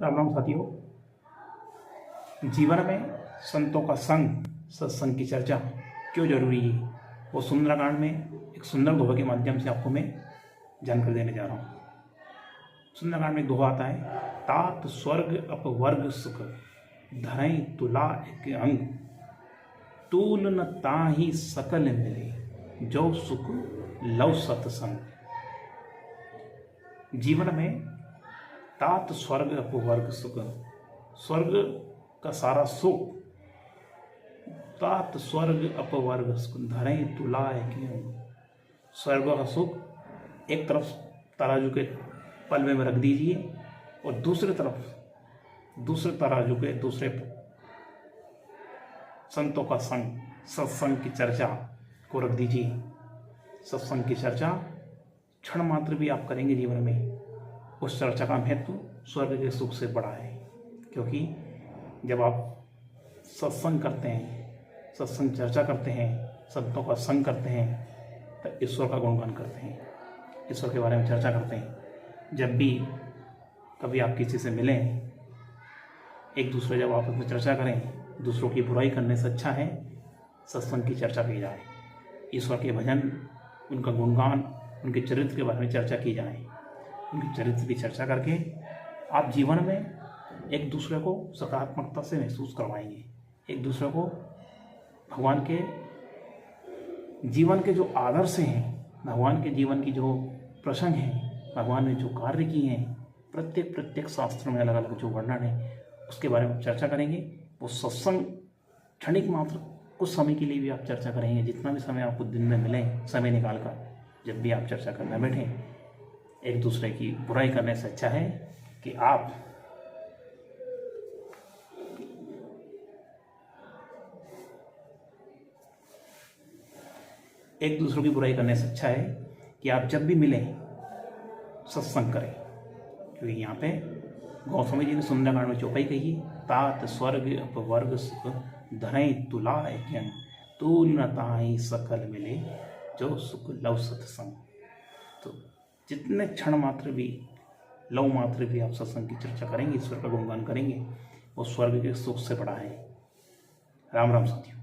राम राम साथियों। जीवन में संतों का संग, सत्संग की चर्चा क्यों जरूरी है, वो सुंदरकांड में एक सुंदर दोहे के माध्यम से आपको मैं जानकारी देने जा रहा हूँ। सुंदरकांड में एक दोहा आता है, तात स्वर्ग अपवर्ग सुख, धरई तुला एक अंग, तूल न ताहि सकल मिले, जो सुख लव सत्संग। जीवन में तात स्वर्ग अपवर्ग सुख, स्वर्ग का सारा सुख, तात स्वर्ग अपवर्ग सुख, धरे तुला एक अंग। स्वर्ग का सुख एक तरफ तराजू के पलवे में रख दीजिए और दूसरे तरफ दूसरे तराजू के दूसरे संतों का संग, सत्संग की चर्चा को रख दीजिए। सत्संग की चर्चा क्षण मात्र भी आप करेंगे जीवन में, उस चर्चा का महत्व स्वर्ग के सुख से बड़ा है। क्योंकि जब आप सत्संग करते हैं, सत्संग चर्चा करते हैं, संतों का संग करते हैं, तो ईश्वर का गुणगान करते हैं, ईश्वर के बारे में चर्चा करते हैं। जब भी कभी आप किसी से मिलें, एक दूसरे जब आपस में चर्चा करें, दूसरों की बुराई करने से अच्छा है सत्संग की चर्चा की जाए, ईश्वर के भजन, उनका गुणगान, उनके चरित्र के बारे में चर्चा की जाए। उनके चरित्र की चर्चा करके आप जीवन में एक दूसरे को सकारात्मकता से महसूस करवाएंगे, एक दूसरे को भगवान के जीवन के जो आदर्श हैं, भगवान के जीवन की जो प्रसंग हैं, भगवान ने जो कार्य किए हैं, प्रत्येक शास्त्र में अलग अलग जो वर्णन है, उसके बारे में चर्चा करेंगे। वो सत्संग क्षणिक मात्र कुछ समय के लिए भी आप चर्चा करेंगे, जितना भी समय आपको दिन में मिले, समय निकाल कर जब भी आप चर्चा करने बैठें, एक दूसरे की बुराई करने से अच्छा है कि आप एक दूसरों की बुराई करने से अच्छा है कि आप जब भी मिलें सत्संग करें। क्योंकि यहाँ पे गौतमी जी ने सुंदरकांड में चौपाई कही है, तात स्वर्ग अपवर्ग सुख, धरई तुला एक अंग, तूल न ताहि सकल मिले, जो सुख लव सत्संग। तो जितने क्षण मात्र भी, लव मात्र भी आप सत्संग की चर्चा करेंगे, ईश्वर का गुणगान करेंगे, वो स्वर्ग के सुख से बड़ा है। राम राम साथियों।